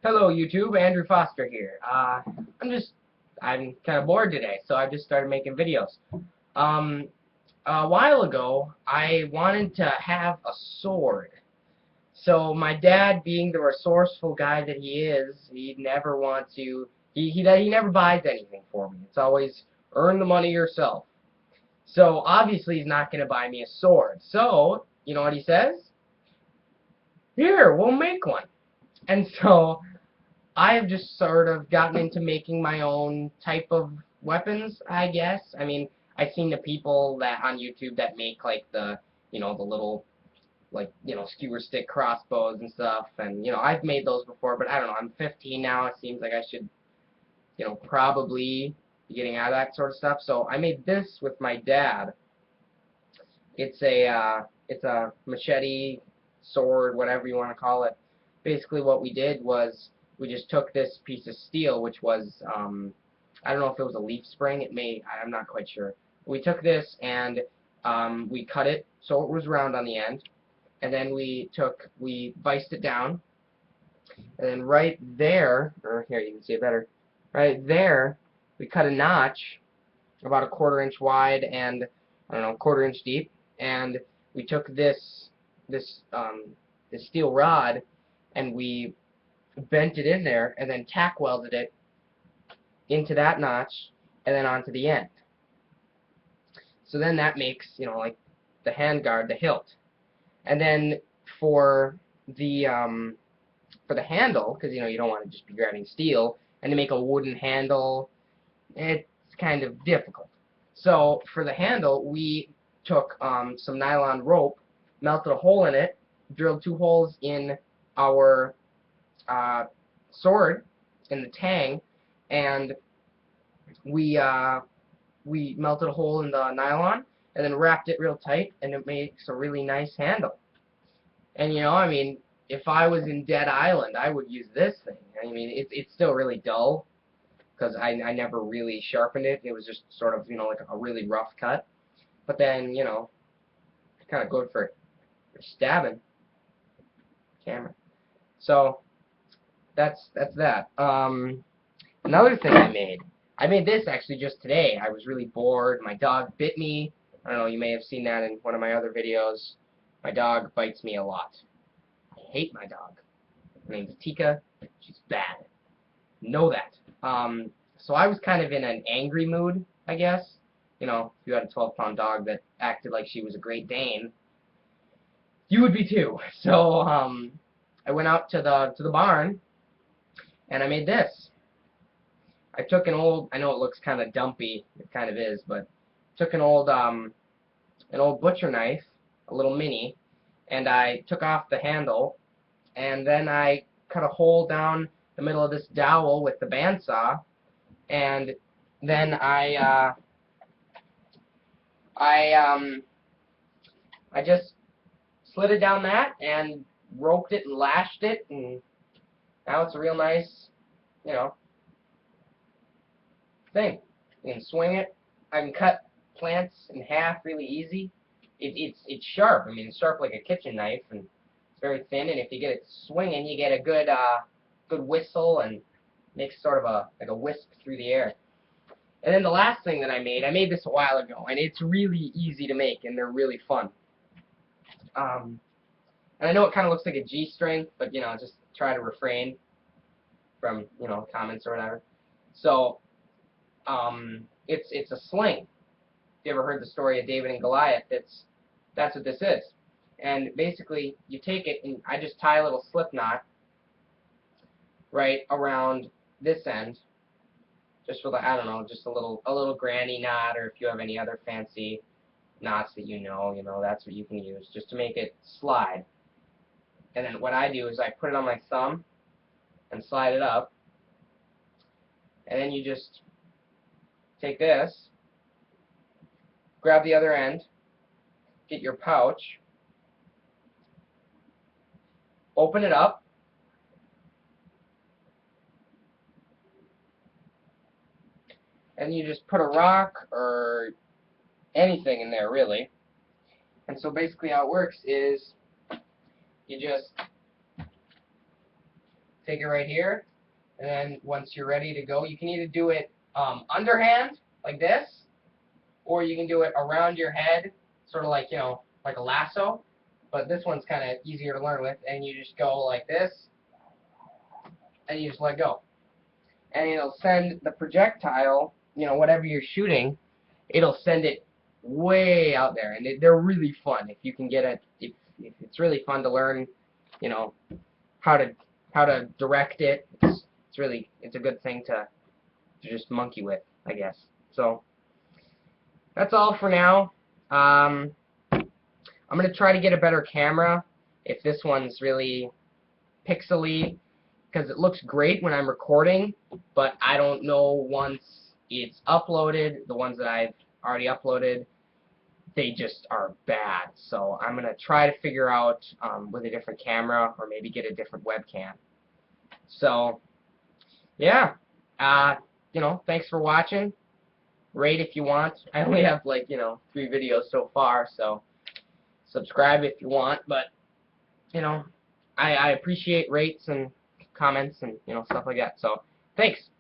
Hello YouTube, Andrew Foster here. I'm kind of bored today, so I just started making videos. Um, a while ago, I wanted to have a sword. So my dad, being the resourceful guy that he is, he'd never want to. He never buys anything for me. It's always earn the money yourself. So obviously he's not going to buy me a sword. So you know what he says? Here, we'll make one. And so I've just sort of gotten into making my own type of weapons, I guess. I mean, I've seen the people that on YouTube that make like the little skewer stick crossbows and stuff, and I've made those before, but I don't know. I'm 15 now. It seems like I should, probably be getting out of that sort of stuff. So I made this with my dad. It's a machete, sword, whatever you want to call it. Basically, what we did was we just took this piece of steel, which was I don't know if it was a leaf spring. I'm not quite sure. We took this and we cut it so it was round on the end, and then we viced it down, and then right there, or here you can see it better. Right there, we cut a notch about a quarter-inch wide and I don't know, quarter-inch deep, and we took this this steel rod and we bent it in there and then tack welded it into that notch and then onto the end. So then that makes, like the handguard, the hilt. And then for the for the handle, because you don't want to just be grabbing steel, and to make a wooden handle, it's kind of difficult. So for the handle, we took some nylon rope, melted a hole in it, drilled 2 holes in our sword, in the tang, and we melted a hole in the nylon, and then wrapped it real tight, and it makes a really nice handle. And I mean, if I was in Dead Island, I would use this thing. I mean, it's still really dull, because I never really sharpened it. It was just sort of, like a really rough cut. But then, kind of good for stabbing camera. So that's that. Another thing I made this actually just today. I was really bored. My dog bit me. I don't know, you may have seen that in one of my other videos. My dog bites me a lot. I hate my dog. Her name's Tika. She's bad. Know that. So I was kind of in an angry mood, I guess. If you had a 12-pound dog that acted like she was a Great Dane, you would be too. So I went out to the barn and I made this. I took an old. I know it looks kind of dumpy. It kind of is, but took an old butcher knife, a little mini, and I took off the handle, and then I cut a hole down the middle of this dowel with the bandsaw, and then I just slid it down that and roped it and lashed it, and now it's a real nice, you know, thing. You can swing it. I can cut plants in half really easy. It's sharp. I mean, it's sharp like a kitchen knife, and it's very thin. And if you get it swinging, you get a good whistle and makes sort of a whisk through the air. And then the last thing that I made this a while ago, and it's really easy to make, and they're really fun. And I know it kind of looks like a G-string, but just try to refrain from comments or whatever. So it's a sling. If you ever heard the story of David and Goliath, that's what this is. And basically, you take it, and I just tie a little slip knot right around this end, just for I don't know, just a little granny knot, or if you have any other fancy knots that that's what you can use, just to make it slide. And then what I do is I put it on my thumb and slide it up, and then you just take this, grab the other end, get your pouch, open it up, and you just put a rock or anything in there, really. And so basically how it works is you just take it right here, and then once you're ready to go, you can either do it underhand, like this, or you can do it around your head, sort of like, you know, like a lasso, but this one's kind of easier to learn with, and you just go like this, and you just let go. And it'll send the projectile, you know, whatever you're shooting, it'll send it way out there, and they're really fun. If you can get it, if it's really fun to learn, you know, how to direct it. It's a good thing to just monkey with, I guess. So that's all for now. I'm gonna try to get a better camera if this one's really pixely, because it looks great when I'm recording, but I don't know once it's uploaded. The ones that I've already uploaded, they just are bad. So I'm gonna try to figure out with a different camera, or maybe get a different webcam. So yeah, you know, thanks for watching. Rate if you want. I only have, like, you know, 3 videos so far, so subscribe if you want. But you know, I appreciate rates and comments and, you know, stuff like that. So thanks.